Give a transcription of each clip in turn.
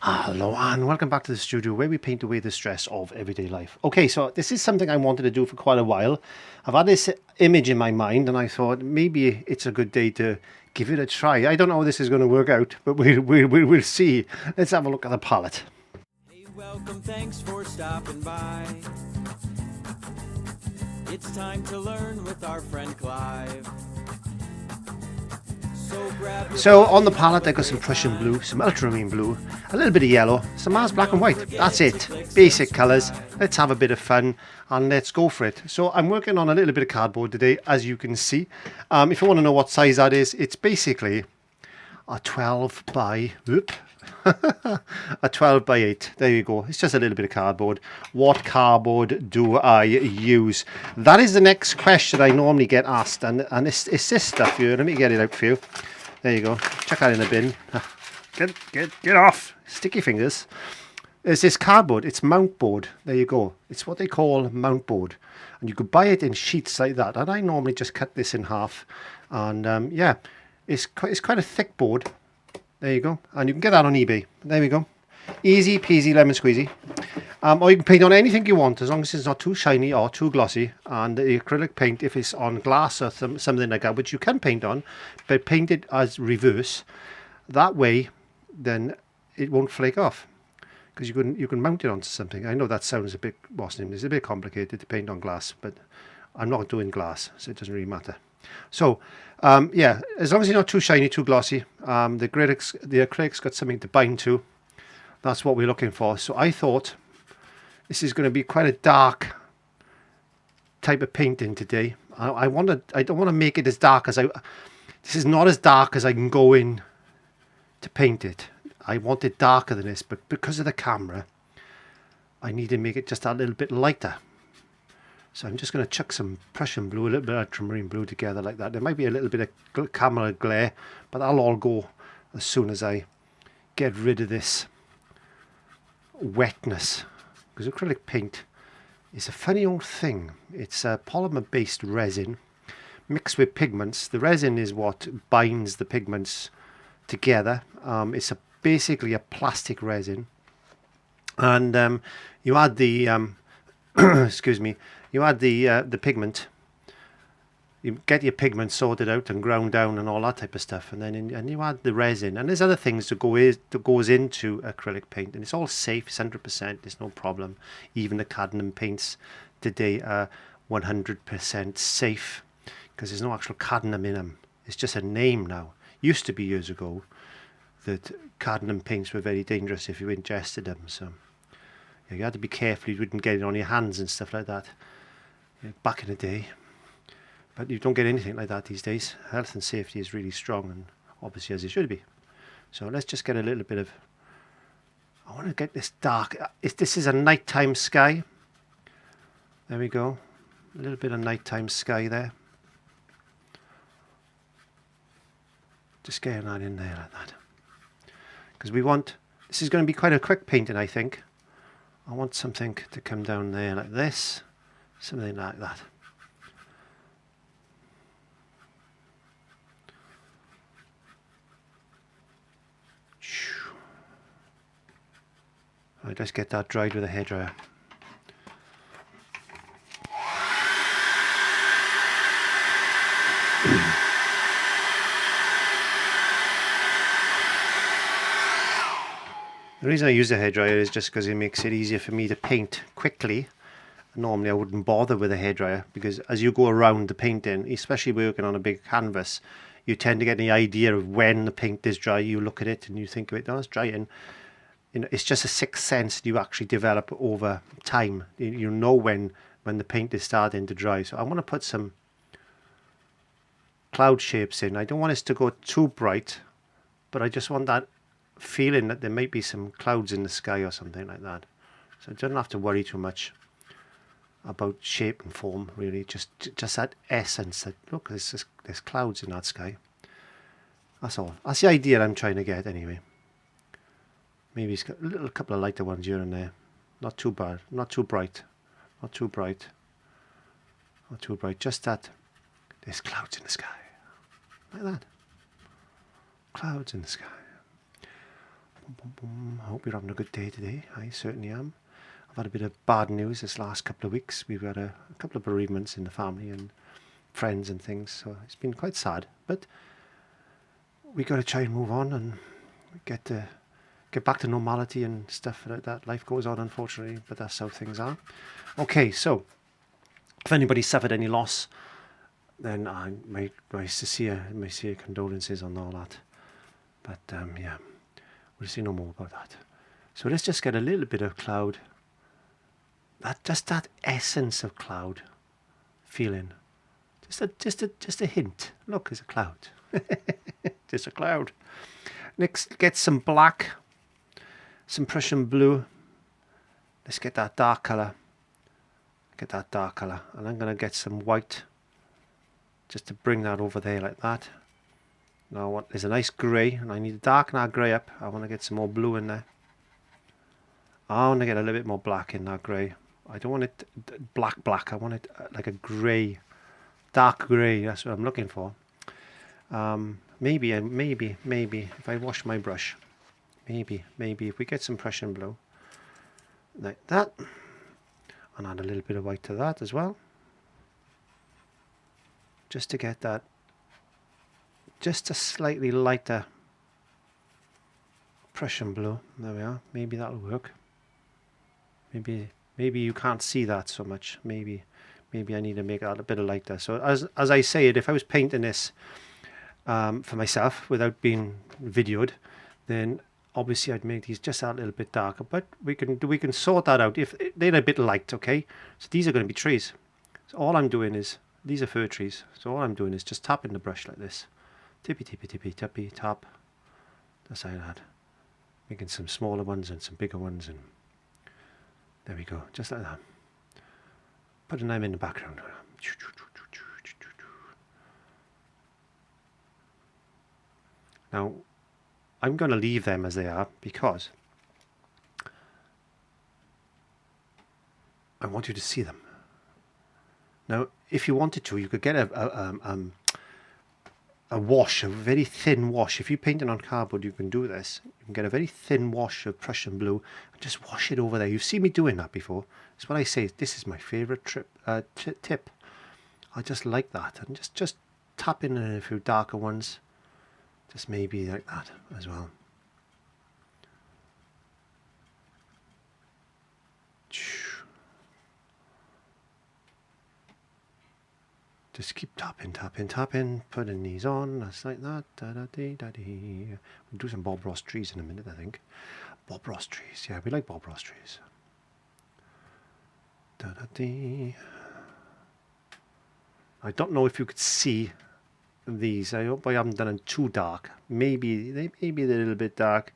Hello and welcome back to the studio where we paint away the stress of everyday life. Okay, so this is something I wanted to do for quite a while. I've had this image in my mind and I thought maybe it's a good day to give it a try. I don't know how this is going to work out, but we'll see. Let's have a look at the palette. Hey, welcome, thanks for stopping by. It's time to learn with our friend Clive. So on the palette I got some Prussian blue, some ultramarine blue, a little bit of yellow, some Mars black and white. That's it. Basic colours. Let's have a bit of fun and let's go for it. So I'm working on a little bit of cardboard today, as you can see. If you want to know what size that is, it's basically a 12 by... a 12 by 8. There you go. It's just a little bit of cardboard. What cardboard do I use? That is the next question I normally get asked, and it's this stuff here. Let me get it out for you. There you go. Chuck that in the bin. Get off. Sticky fingers. There's this cardboard. It's mount board. There you go. It's what they call mount board, and you could buy it in sheets like that. And I normally just cut this in half, and yeah, it's quite a thick board. There you go, and you can get that on eBay. There we go, easy peasy lemon squeezy. Or you can paint on anything you want as long as it's not too shiny or too glossy. And the acrylic paint, if it's on glass or something like that, which you can paint on, but paint it as reverse. That way, then it won't flake off because you can mount it onto something. I know that sounds a bit, what's the name? It's a bit complicated to paint on glass, but I'm not doing glass, so it doesn't really matter. So yeah, as long as it's not too shiny, too glossy, the acrylic's got something to bind to. That's what we're looking for. So I thought this is going to be quite a dark type of painting today. I don't want to make it as dark as this is not as dark as I can go in to paint it. I want it darker than this, but because of the camera, I need to make it just a little bit lighter. So I'm just going to chuck some Prussian blue, a little bit of ultramarine blue together like that. There might be a little bit of camera glare, but that'll all go as soon as I get rid of this wetness. Because acrylic paint is a funny old thing. It's a polymer-based resin mixed with pigments. The resin is what binds the pigments together. It's basically a plastic resin. And you add the... excuse me. You add the pigment. You get your pigment sorted out and ground down and all that type of stuff, and then and you add the resin. And there's other things that goes into acrylic paint, and it's all safe. It's 100%. There's no problem. Even the CADMIUM paints today are 100% safe because there's no actual cadmium in them. It's just a name now. Used to be years ago that CADMIUM paints were very dangerous if you ingested them. So yeah, you had to be careful you wouldn't get it on your hands and stuff like that. Back in the day, but you don't get anything like that these days. Health and safety is really strong, and obviously as it should be. So let's just get a little bit of, I want to get this dark. This is a nighttime sky. There we go, a little bit of nighttime sky there. Just getting that in there like that, because this is going to be quite a quick painting. I think I want something to come down there like this. Something like that. Right, let's get that dried with a hairdryer. The reason I use a hairdryer is just because it makes it easier for me to paint quickly. Normally I wouldn't bother with a hairdryer because as you go around the painting, especially working on a big canvas, you tend to get the idea of when the paint is dry. You look at it and you think of it, oh, it's drying. You know, it's just a sixth sense you actually develop over time. You know when the paint is starting to dry. So I want to put some cloud shapes in. I don't want this to go too bright, but I just want that feeling that there might be some clouds in the sky or something like that. So I don't have to worry too much about shape and form, really. Just that essence that, look, there's clouds in that sky. That's all. That's the idea I'm trying to get anyway. Maybe it's got a couple of lighter ones here and there. Not too bad, not too bright, not too bright, not too bright. Just that there's clouds in the sky, like that. Clouds in the sky. I hope you're having a good day today. I certainly am. I've had a bit of bad news this last couple of weeks. We've had a couple of bereavements in the family and friends and things, so it's been quite sad. But we got to try and move on and get back to normality and stuff like that. Life goes on, unfortunately, but that's how things are. Okay, so if anybody suffered any loss, then my sincere condolences on all that. But yeah, we'll see no more about that. So let's just get a little bit of cloud. Just that essence of cloud feeling. Just a hint. Look, there's a cloud. Just a cloud. Next, get some black, some Prussian blue. Let's get that dark colour. Get that dark colour. And I'm going to get some white just to bring that over there like that. Now there's a nice grey, and I need to darken that grey up. I want to get some more blue in there. I want to get a little bit more black in that grey. I don't want it black. I want it like a grey, dark grey. That's what I'm looking for. Maybe if I wash my brush, maybe if we get some Prussian blue like that, and add a little bit of white to that as well, just to get that just a slightly lighter Prussian blue. There we are. Maybe that'll work. Maybe you can't see that so much. Maybe I need to make that a bit lighter. So as I say it, if I was painting this for myself without being videoed, then obviously I'd make these just a little bit darker. But we can sort that out if they're a bit light. Okay, so these are going to be trees. So all I'm doing is, these are fir trees. So all I'm doing is just tapping the brush like this, tippy tap, just like that, making some smaller ones and some bigger ones, and there we go, just like that. Putting them in the background. Now, I'm going to leave them as they are because I want you to see them. Now, if you wanted to, you could get a wash, a very thin wash. If you're painting on cardboard, you can do this. You can get a very thin wash of Prussian blue and just wash it over there. You've seen me doing that before. It's what I say. This is my favourite tip. I just like that. And just tap in a few darker ones. Just maybe like that as well. Just keep tapping, putting these on, just like that. We'll do some Bob Ross trees in a minute, I think. Bob Ross trees, yeah, we like Bob Ross trees. I don't know if you could see these. I hope I haven't done them too dark. Maybe they're a little bit dark.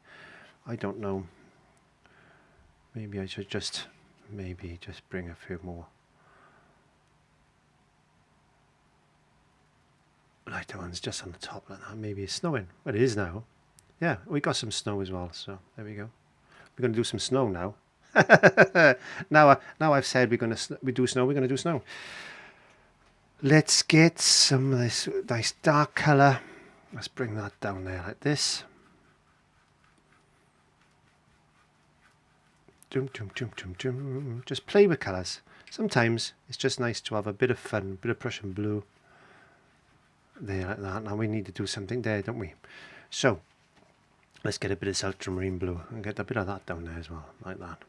I don't know. Maybe I should just bring a few more lighter ones just on the top like that. Maybe it's snowing. Well, it is now. Yeah, we got some snow as well, so there we go. We're going to do some snow now. now I've said we do snow, we're going to do snow. Let's get some of this nice dark colour. Let's bring that down there like this. Just play with colours. Sometimes it's just nice to have a bit of fun, a bit of Prussian blue. There like that. Now we need to do something there, don't we? So let's get a bit of ultramarine blue and get a bit of that down there as well, like that.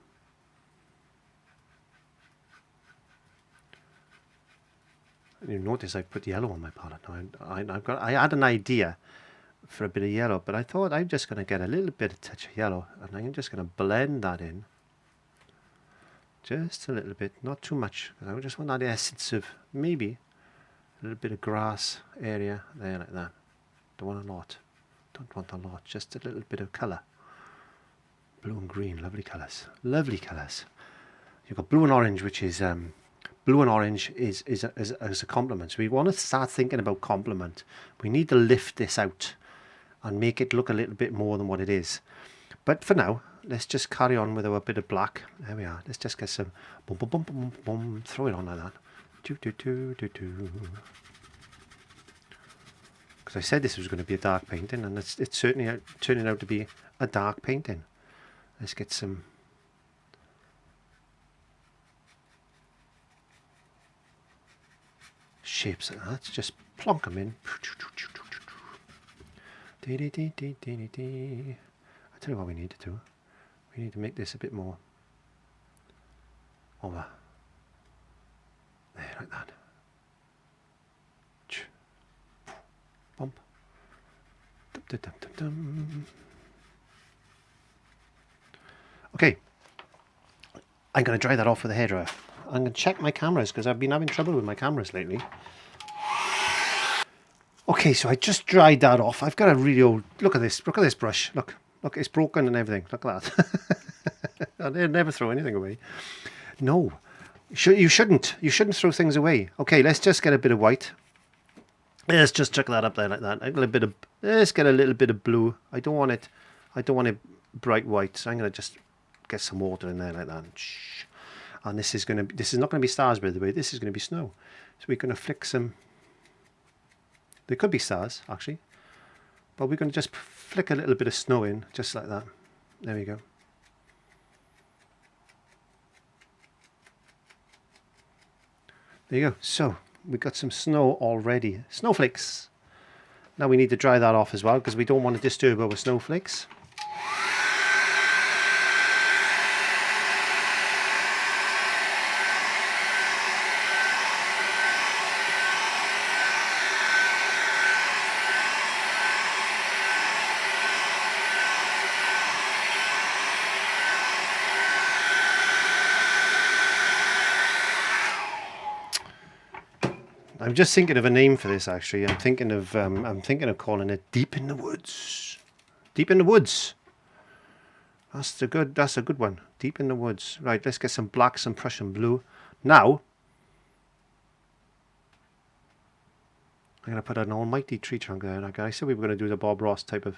You notice I put yellow on my palette now. I had an idea for a bit of yellow, but I thought I'm just going to get a little bit of touch of yellow, and I'm just going to blend that in, just a little bit, not too much, because I just want that essence of maybe a little bit of grass area there like that. Don't want a lot. Don't want a lot. Just a little bit of colour. Blue and green, lovely colours. Lovely colours. You've got blue and orange, which is blue and orange is a complement. So we want to start thinking about complement. We need to lift this out and make it look a little bit more than what it is. But for now, let's just carry on with our bit of black. There we are. Let's just get some boom, boom, boom, boom, boom. Throw it on like that. Because I said this was going to be a dark painting, and it's certainly turning out to be a dark painting. Let's get some shapes like that. Just plonk them in. I tell you what we need to do. We need to make this a bit more over there, like that. Bump. Dum, dum, dum, dum, dum. Okay, I'm going to dry that off with a hairdryer. I'm going to check my cameras because I've been having trouble with my cameras lately. Okay, so I just dried that off. I've got a really old... Look at this brush. Look, it's broken and everything. Look at that. I'd never throw anything away. No, you shouldn't. You shouldn't throw things away. Okay, let's just get a bit of white. Let's just chuck that up there like that. Let's get a little bit of blue. I don't want it bright white. So I'm going to just get some water in there like that. And this is not going to be stars, by the way. This is going to be snow. So we're going to flick some. There could be stars actually, but we're going to just flick a little bit of snow in, just like that. There we go. There you go. So we've got some snow already. Snowflakes. Now we need to dry that off as well because we don't want to disturb our snowflakes. I'm just thinking of a name for this actually. I'm thinking of calling it Deep in the Woods. Deep in the Woods. That's a good one. Deep in the Woods. Right, let's get some black, some Prussian blue. Now I'm gonna put an almighty tree trunk there. Like I said we were gonna do the Bob Ross type of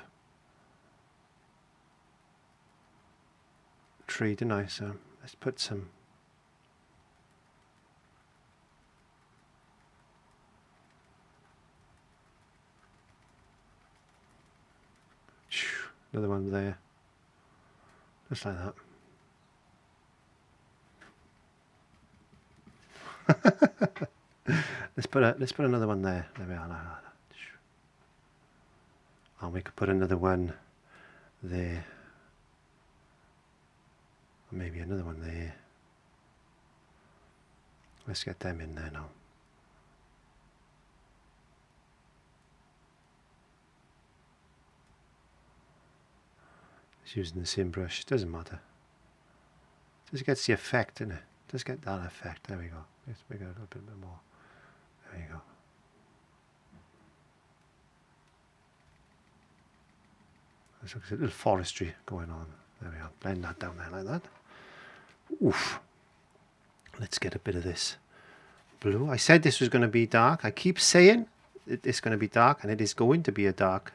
tree, didn't I? So let's put some another one there, just like that. let's put another one there. There we are. Like that. And we could put another one there. Maybe another one there. Let's get them in there now. Using the same brush, it doesn't matter. Just gets the effect in it. Just get that effect. There we go. Let's make it a little bit more. There you go. There's a little forestry going on. There we are. Blend that down there like that. Oof. Let's get a bit of this blue. I said this was going to be dark. I keep saying it's going to be dark, and it is going to be a dark.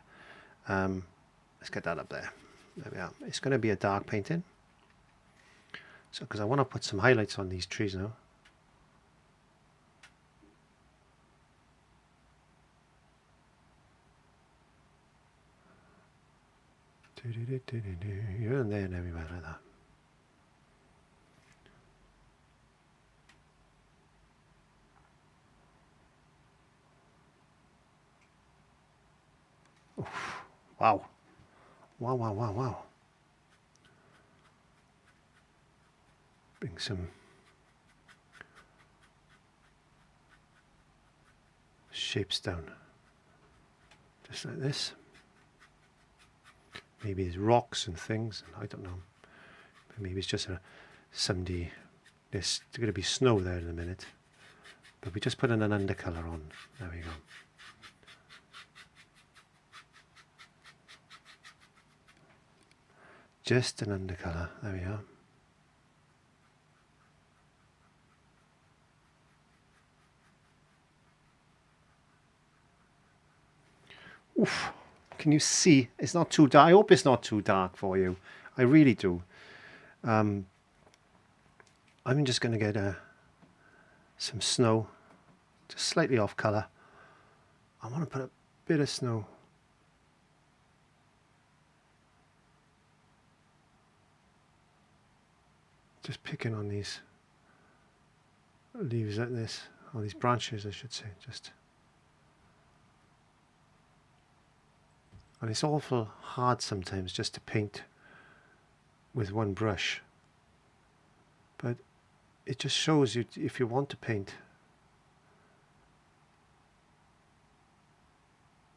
Let's get that up there. There we are. It's going to be a dark painting. So, because I want to put some highlights on these trees now. You're in there and everywhere like that. Oof. Wow. Wow, wow, wow, wow. Bring some shapes down. Just like this. Maybe there's rocks and things, and I don't know. Maybe it's just somebody. There's going to be snow there in a minute. But we just put in an undercolour on. There we go. Just an undercolour. There we are. Oof. Can you see? It's not too dark. I hope it's not too dark for you. I really do. I'm just going to get some snow. Just slightly off colour. I want to put a bit of snow. Just picking on these leaves like this, or these branches I should say, just. And it's awful hard sometimes just to paint with one brush, but it just shows you if you want to paint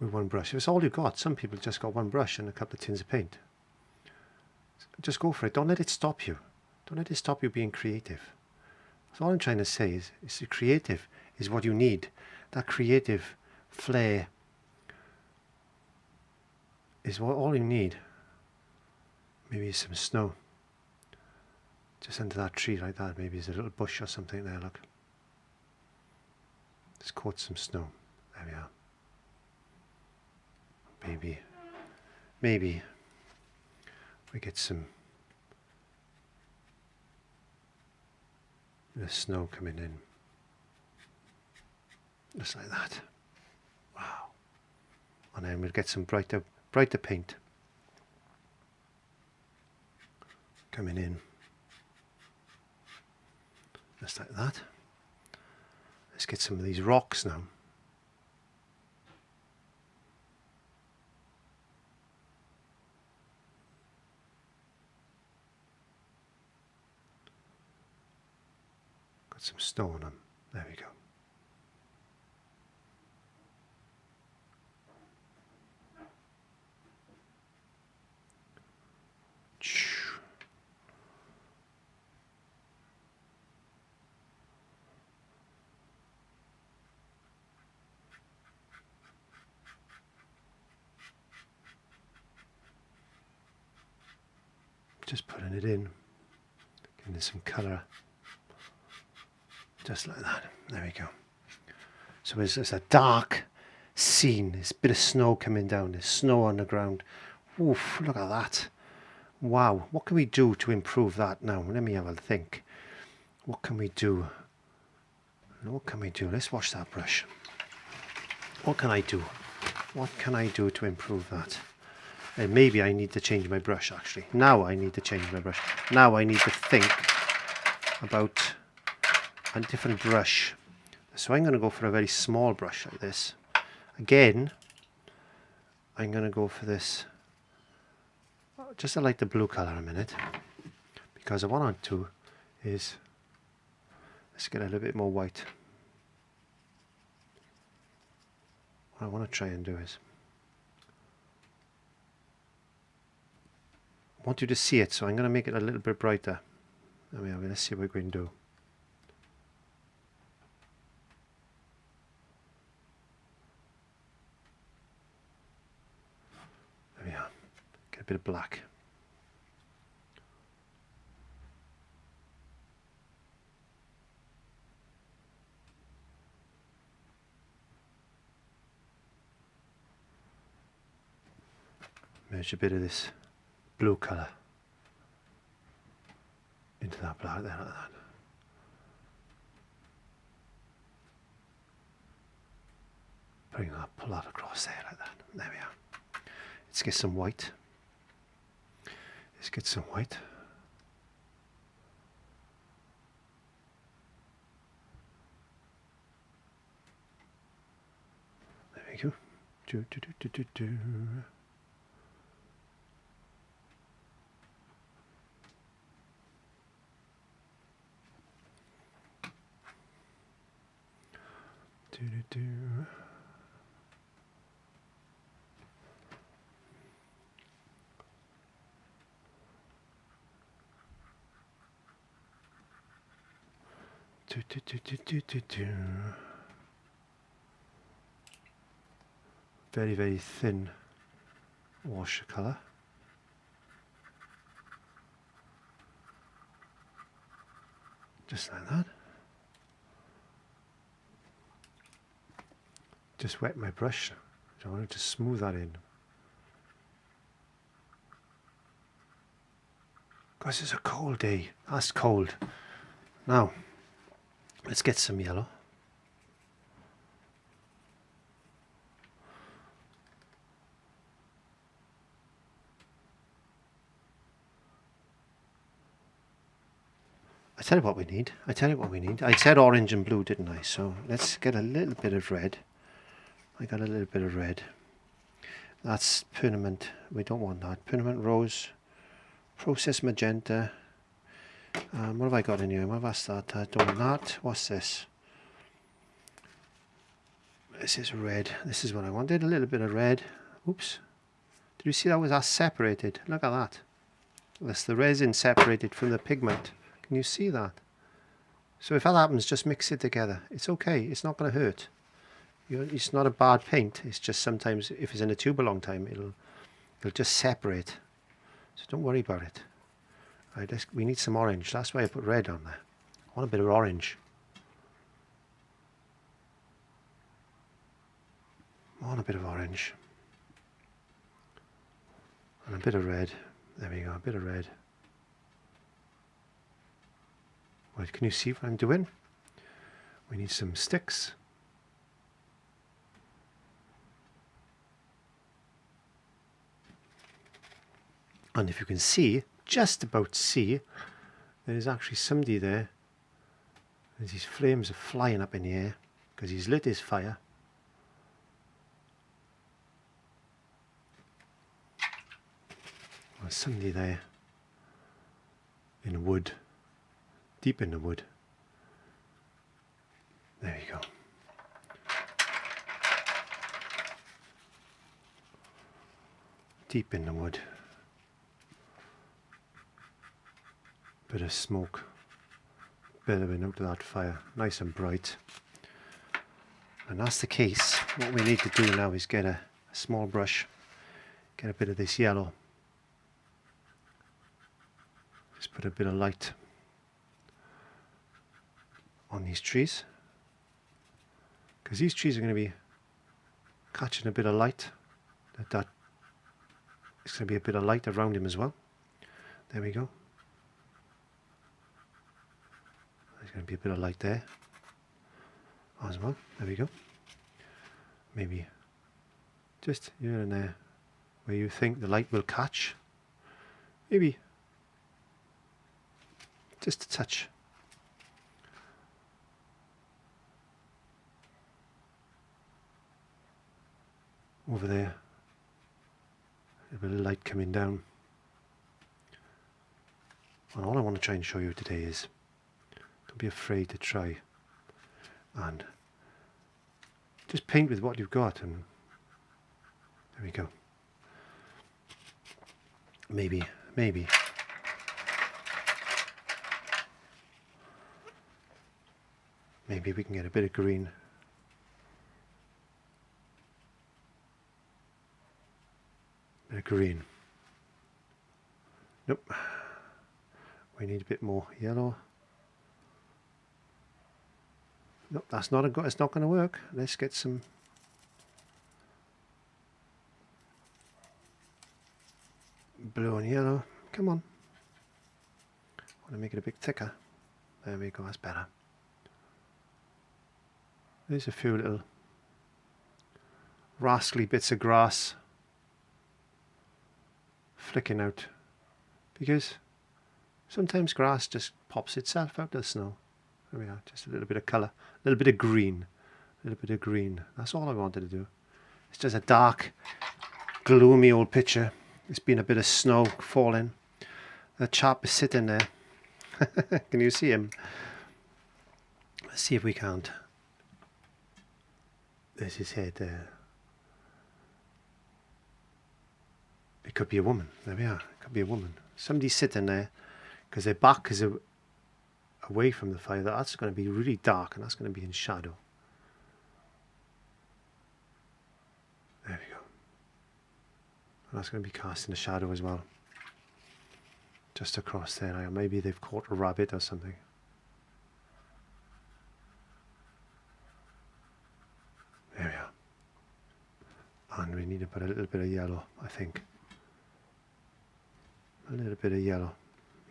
with one brush. If it's all you got, some people just got one brush and a couple of tins of paint. Just go for it. Don't let it stop you. Don't let it stop you being creative. So all I'm trying to say is creative is what you need. That creative flair is what all you need. Maybe some snow. Just under that tree like that. Maybe there's a little bush or something there, look. Just caught some snow. There we are. Maybe we get some the snow coming in. Just like that. Wow. And then we'll get some brighter paint coming in. Just like that. Let's get some of these rocks now. Got some snow on them. There we go. Just putting it in, giving it some colour, just like that. There we go. So it's a dark scene. There's a bit of snow coming down. There's snow on the ground. Oof! Look at that. Wow. What can we do to improve that now? Let me have a think. What can we do? What can we do? Let's wash that brush. What can I do? What can I do to improve that? And maybe I need to change my brush actually. Now I need to change my brush. Now I need to think about a different brush. So I'm going to go for a very small brush like this. Again, I'm going to go for this. Just I like the blue colour a minute. Because I want to is, let's get a little bit more white. What I want to try and do is, I want you to see it, so I'm going to make it a little bit brighter. There we are. Let's see what we're going to do. There we are. Get a bit of black. Merge a bit of this blue colour into that black there, like that. Pull that across there like that. There we are. Let's get some white. Let's get some white. There we go. Do, do, do, do, do, do. Do, do, do. Do, do, do, do, do, do, do. Very, very thin watercolour. Just like that. Just wet my brush. I want to smooth that in. Because it's a cold day. That's cold. Now, let's get some yellow. I tell you what we need. I tell you what we need. I said orange and blue, didn't I? So let's get a little bit of red. I got a little bit of red. That's permanent. We don't want that. Permanent rose. Process magenta. What have I got in here? What have I started doing that? What's this? This is red. This is what I wanted. A little bit of red. Oops. Did you see that was separated? Look at that. That's the resin separated from the pigment. Can you see that? So if that happens, just mix it together. It's okay. It's not going to hurt. It's not a bad paint. It's just sometimes if it's in a tube a long time, it'll just separate. So don't worry about it. Right, we need some orange. That's why I put red on there. I want a bit of orange. I want a bit of orange. And a bit of red. There we go, a bit of red. Right, can you see what I'm doing? We need some sticks. And if you can see, just about see, there's actually somebody there. As these flames are flying up in the air because he's lit his fire. There's somebody there in the wood, deep in the wood. There you go. Deep in the wood. Bit of smoke billowing out of that fire, nice and bright. And that's the case. What we need to do now is get a small brush, get a bit of this yellow. Just put a bit of light on these trees, because these trees are going to be catching a bit of light. It's going to be a bit of light around him as well. There we go. There's going to be a bit of light there as well. There we go. Maybe just here and there where you think the light will catch. Maybe just a touch. Over there. A bit of light coming down. And all I want to try and show you today is don't be afraid to try and just paint with what you've got, and there we go. Maybe we can get a bit of green. Bit of green. Nope. We need a bit more yellow. Nope, that's not it's not going to work. Let's get some blue and yellow. Come on. I want to make it a bit thicker. There we go, that's better. There's a few little rascally bits of grass flicking out, because sometimes grass just pops itself out of the snow. There we are, just a little bit of colour, a little bit of green, a little bit of green. That's all I wanted to do. It's just a dark, gloomy old picture. It's been a bit of snow falling. The chap is sitting there. Can you see him? Let's see if we can't. There's his head there. It could be a woman. There we are. It could be a woman. Somebody's sitting there because their back is away from the fire. That's going to be really dark, and that's going to be in shadow. There we go. And that's going to be casting a shadow as well. Just across there. Maybe they've caught a rabbit or something. There we are. And we need to put a little bit of yellow, I think. A little bit of yellow,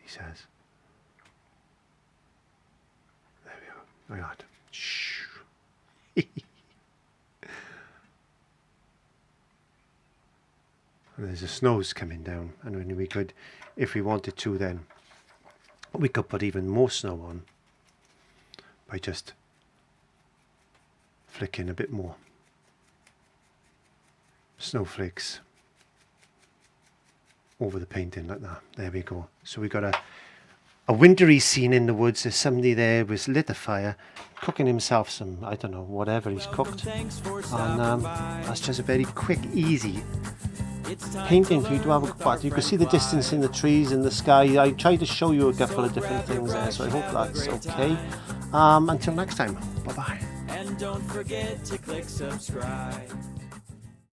he says. There we go. Like that. Shh. And there's the snow's coming down, and when we could, if we wanted to, then But we could put even more snow on by just flicking a bit more snowflakes over the painting like that. There we go. So we got a wintry scene in the woods. There's somebody there who's lit a fire, cooking himself some, I don't know, whatever he's cooked. And that's just a very quick, easy painting for you to have a look at. You can see the distance in the trees and the sky. I tried to show you a couple of different things there, so I hope that's okay. Until next time, bye bye. And don't forget to click subscribe.